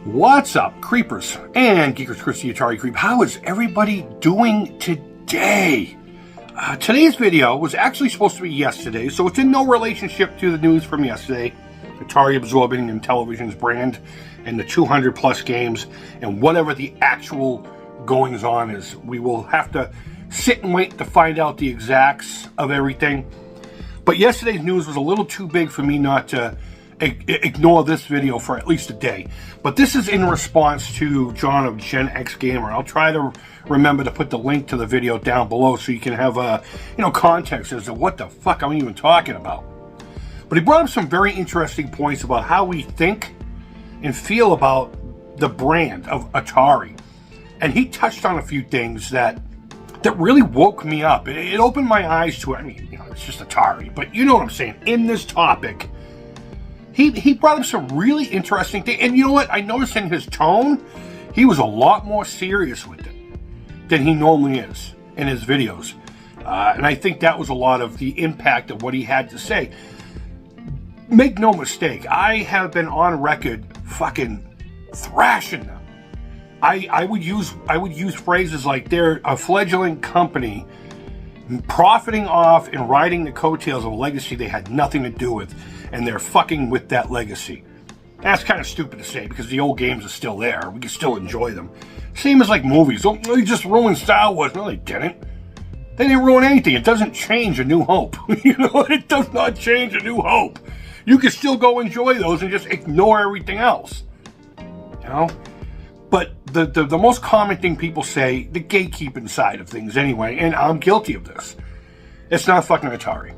What's up, creepers and geekers? Chris the Atari Creep. How is everybody doing today? Today's video was actually supposed to be yesterday, so it's in no relationship to the news from yesterday. Atari absorbing Intellivision's brand and the 200 plus games and whatever the actual goings on is. We will have to sit and wait to find out the exacts of everything. But yesterday's news was a little too big for me not to ignore this video for at least a day. But this is in response to John of Gen X Gamer. I'll try to remember to put the link to the video down below so you can have context as to what the fuck I'm even talking about. But he brought up some very interesting points about how we think and feel about the brand of Atari. And he touched on a few things that really woke me up. It opened my eyes to it. I mean, it's just Atari, but you know what I'm saying. In this topic, he brought up some really interesting things. And you know what? I noticed in his tone, he was a lot more serious with it than he normally is in his videos. And I think that was a lot of the impact of what he had to say. Make no mistake, I have been on record fucking thrashing them. I would use phrases like they're a fledgling company profiting off and riding the coattails of a legacy they had nothing to do with, and they're fucking with that legacy. That's kind of stupid to say because the old games are still there. We can still enjoy them. Same as like movies. Oh, they just ruined Star Wars. No, they didn't. They didn't ruin anything. It doesn't change A New Hope. It does not change A New Hope. You can still go enjoy those and just ignore everything else. But the most common thing people say, the gatekeeping side of things anyway, and I'm guilty of this. It's not fucking Atari.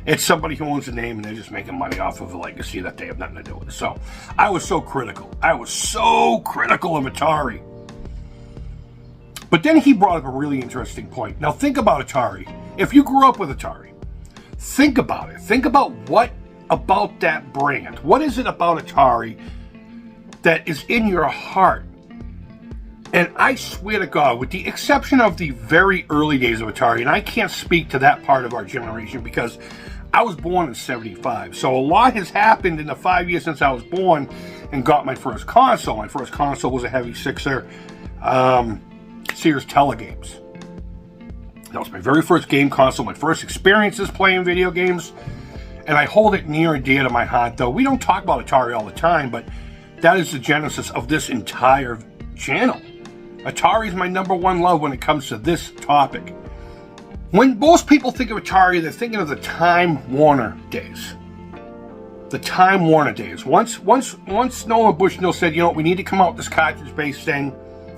It's somebody who owns a name and they're just making money off of a legacy that they have nothing to do with. So I was so critical. I was so critical of Atari. But then he brought up a really interesting point. Now think about Atari. If you grew up with Atari, think about it. Think about what about that brand. What is it about Atari that is in your heart? And I swear to God, with the exception of the very early days of Atari, and I can't speak to that part of our generation because I was born in '75. So a lot has happened in the 5 years since I was born and got my first console. My first console was a Heavy Sixer Sears Telegames. That was my very first game console, my first experiences playing video games. And I hold it near and dear to my heart, though. We don't talk about Atari all the time, but that is the genesis of this entire channel. Atari is my number one love when it comes to this topic. When most people think of Atari, they're thinking of the Time Warner days. The Time Warner days. Once Nolan Bushnell said, we need to come out with this cartridge-based thing.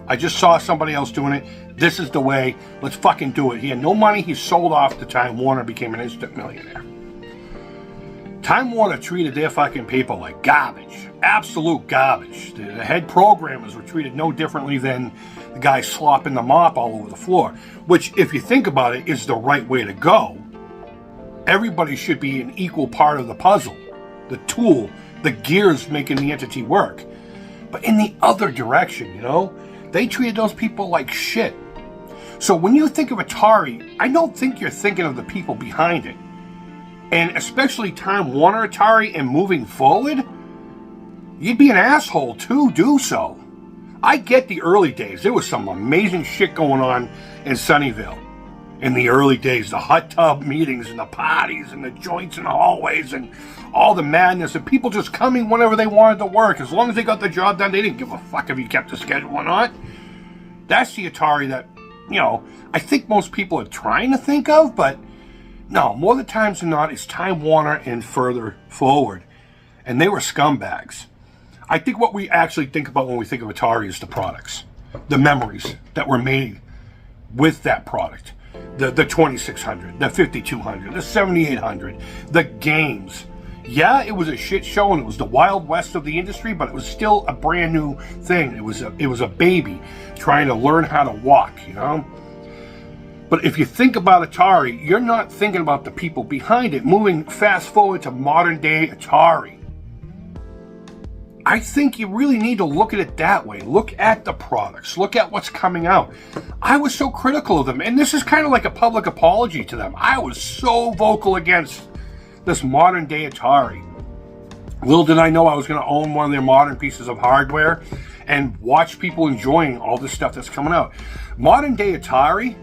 I just saw somebody else doing it. This is the way. Let's fucking do it. He had no money. He sold off to Time Warner, became an instant millionaire. Time Warner treated their fucking people like garbage. Absolute garbage. The head programmers were treated no differently than the guy slopping the mop all over the floor. Which, if you think about it, is the right way to go. Everybody should be an equal part of the puzzle. The tool, the gears making the entity work. But in the other direction, they treated those people like shit. So when you think of Atari, I don't think you're thinking of the people behind it. And especially Time Warner Atari and moving forward, you'd be an asshole to do so. I get the early days. There was some amazing shit going on in Sunnyvale. In the early days, the hot tub meetings and the parties and the joints in the hallways and all the madness and people just coming whenever they wanted to work. As long as they got the job done, they didn't give a fuck if you kept the schedule or not. That's the Atari that, I think most people are trying to think of, but no, more the times than not, it's Time Warner and further forward. And they were scumbags. I think what we actually think about when we think of Atari is the products. The memories that were made with that product. The 2600, the 5200, the 7800, the games. Yeah, it was a shit show and it was the Wild West of the industry, but it was still a brand new thing. It was a baby trying to learn how to walk, But if you think about Atari, you're not thinking about the people behind it. Moving fast forward to modern day Atari, I think you really need to look at it that way. Look at the products. Look at what's coming out. I was so critical of them, and this is kind of like a public apology to them. I was so vocal against this modern day Atari. Little did I know I was going to own one of their modern pieces of hardware and watch people enjoying all this stuff that's coming out. Modern day Atari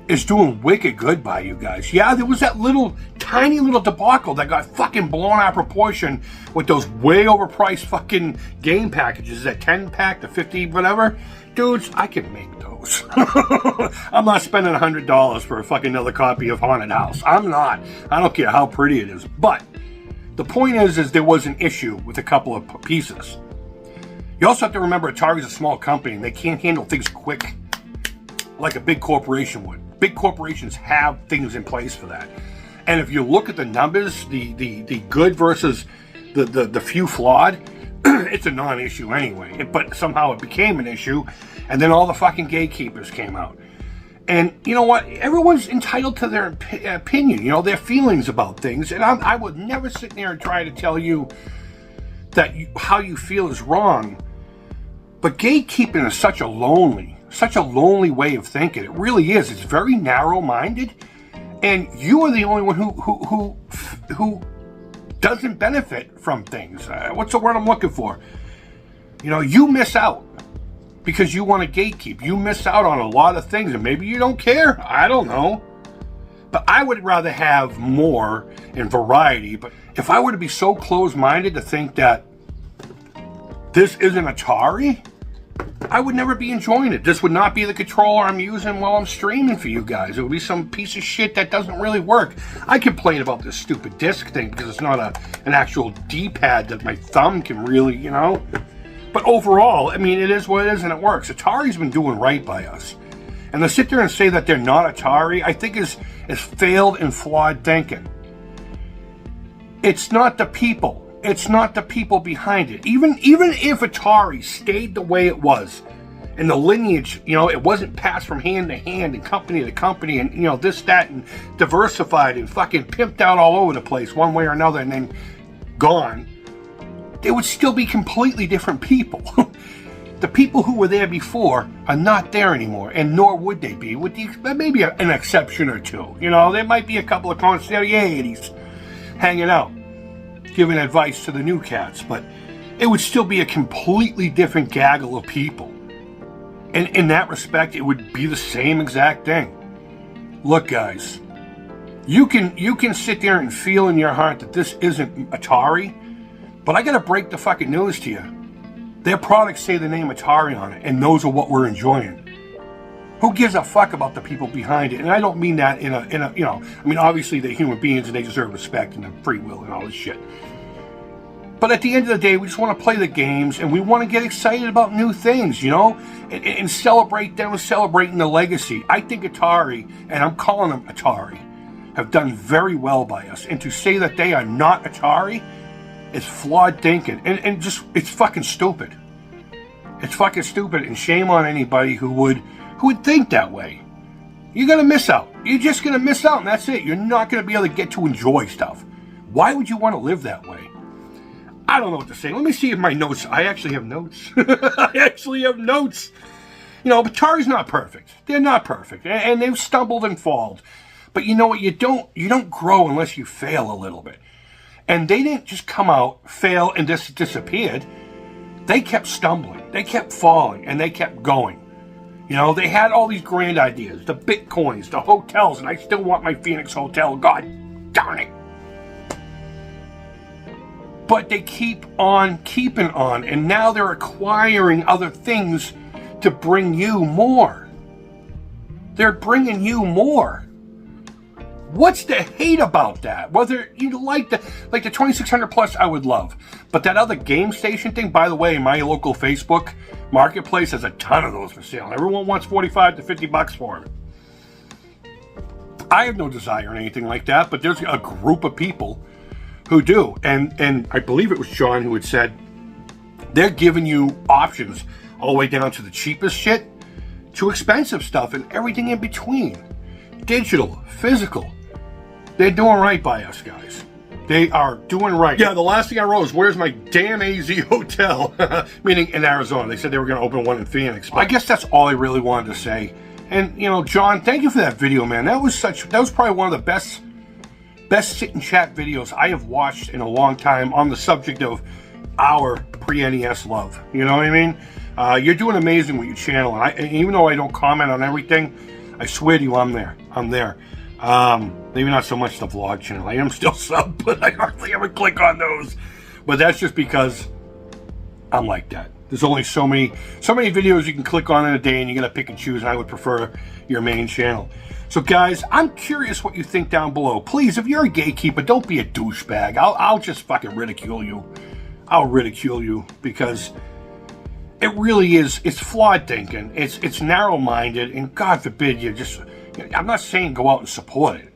is doing wicked good by you guys. Yeah, there was that tiny little debacle that got fucking blown out of proportion with those way overpriced fucking game packages, that 10 pack, the 50, whatever. Dudes, I can make those. I'm not spending $100 for a fucking another copy of Haunted House. I'm not. I don't care how pretty it is. But the point is there was an issue with a couple of pieces. You also have to remember Atari's a small company and they can't handle things quick like a big corporation would. Big corporations have things in place for that. And if you look at the numbers, the good versus the few flawed, it's a non-issue anyway. But somehow it became an issue, and then all the fucking gatekeepers came out. And you know what? Everyone's entitled to their opinion, you know, their feelings about things. And I would never sit there and try to tell you that how you feel is wrong. But gatekeeping is such a lonely way of thinking. It really is. It's very narrow-minded, and you are the only one who doesn't benefit from things. What's the word I'm looking for? You know, you miss out because you want to gatekeep. You miss out on a lot of things, and maybe you don't care. I don't know. But I would rather have more in variety. But if I were to be so closed-minded to think that this isn't Atari, I would never be enjoying it. This would not be the controller I'm using while I'm streaming for you guys. It would be some piece of shit that doesn't really work. I complain about this stupid disc thing because it's not an actual D-pad that my thumb can really, you know. But overall, I mean, it is what it is and it works. Atari's been doing right by us. And to sit there and say that they're not Atari, I think is failed and flawed thinking. It's not the people. It's not the people behind it. Even if Atari stayed the way it was, and the lineage, you know, it wasn't passed from hand to hand and company to company and, you know, this, that, and diversified and fucking pimped out all over the place one way or another and then gone, they would still be completely different people. The people who were there before are not there anymore, and nor would they be, with maybe an exception or two. You know, there might be a couple of consigliaries hanging out, giving advice to the new cats, but it would still be a completely different gaggle of people. And in that respect, it would be the same exact thing. Look, guys, you can sit there and feel in your heart that this isn't Atari, but I gotta break the fucking news to you. Their products say the name Atari on it, and those are what we're enjoying. Who gives a fuck about the people behind it? And I don't mean that in a you know, I mean, obviously they're human beings and they deserve respect and free will and all this shit. But at the end of the day, we just want to play the games and we want to get excited about new things, you know, and celebrate them, celebrating the legacy. I think Atari, and I'm calling them Atari, have done very well by us. And to say that they are not Atari is flawed thinking, and just, it's fucking stupid. It's fucking stupid, and shame on anybody who would think that way. You're going to miss out. You're just going to miss out, and that's it. You're not going to be able to get to enjoy stuff. Why would you want to live that way? I don't know what to say. Let me see if my notes... I actually have notes. I actually have notes. You know, Atari's not perfect. They're not perfect, and they've stumbled and fallen. But you know what? You don't grow unless you fail a little bit. And they didn't just come out, fail, and just disappeared. They kept stumbling. They kept falling, and they kept going. You know, they had all these grand ideas, the Bitcoins, the hotels, and I still want my Phoenix hotel. God darn it. But they keep on keeping on, and now they're acquiring other things to bring you more. They're bringing you more. What's the hate about that? Whether you like the 2600 plus, I would love. But that other game station thing, by the way, my local Facebook marketplace has a ton of those for sale. Everyone wants $45 to $50 for them. I have no desire or anything like that, but there's a group of people who do. And I believe it was John who had said they're giving you options all the way down to the cheapest shit to expensive stuff and everything in between. Digital, physical. They're doing right by us, guys. They are doing right. Yeah, the last thing I wrote is, where's my damn AZ hotel? Meaning in Arizona. They said they were going to open one in Phoenix. But I guess that's all I really wanted to say. And, you know, John, thank you for that video, man. That was probably one of the best best sit and chat videos I have watched in a long time on the subject of our pre-NES love. You know what I mean? You're doing amazing with your channel, and even though I don't comment on everything, I swear to you, I'm there. I'm there. Maybe not so much the vlog channel. I am still subbed, but I hardly ever click on those. But that's just because I'm like that. There's only so many videos you can click on in a day, and you gotta pick and choose. And I would prefer your main channel. So guys, I'm curious what you think down below. Please, if you're a gatekeeper, don't be a douchebag. I'll just fucking ridicule you. I'll ridicule you because it really is. It's flawed thinking. It's narrow-minded, and God forbid you just. I'm not saying go out and support it,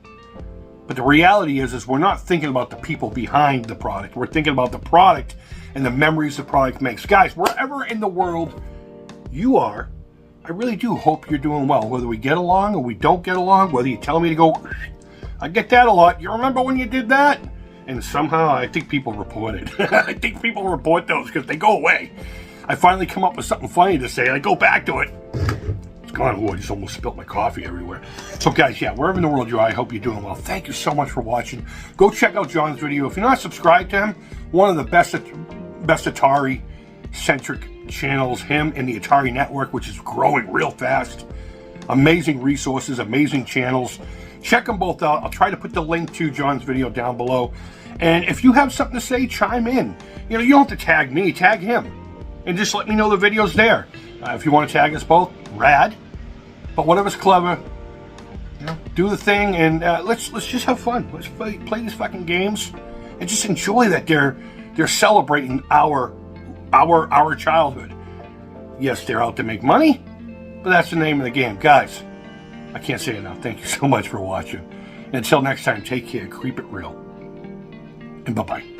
but the reality is we're not thinking about the people behind the product. We're thinking about the product and the memories the product makes. Guys, wherever in the world you are, I really do hope you're doing well. Whether we get along or we don't get along, whether you tell me to go, I get that a lot. You remember when you did that? And somehow I think people report it. I think people report those because they go away. I finally come up with something funny to say, and I go back to it. It's gone. Oh, I just almost spilled my coffee everywhere. So guys, yeah, wherever in the world you are, I hope you're doing well. Thank you so much for watching. Go check out John's video. If you're not subscribed to him, one of the best Atari-centric channels, him and the Atari Network, which is growing real fast. Amazing resources, amazing channels. Check them both out. I'll try to put the link to John's video down below. And if you have something to say, chime in. You know, you don't have to tag me, tag him. And just let me know the video's there. If you want to tag us both, rad. But whatever's clever, you know, do the thing, and let's just have fun. Let's play these fucking games, and just enjoy that they're celebrating our childhood. Yes, they're out to make money, but that's the name of the game, guys. I can't say it enough. Thank you so much for watching. And until next time, take care, creep it real, and bye-bye.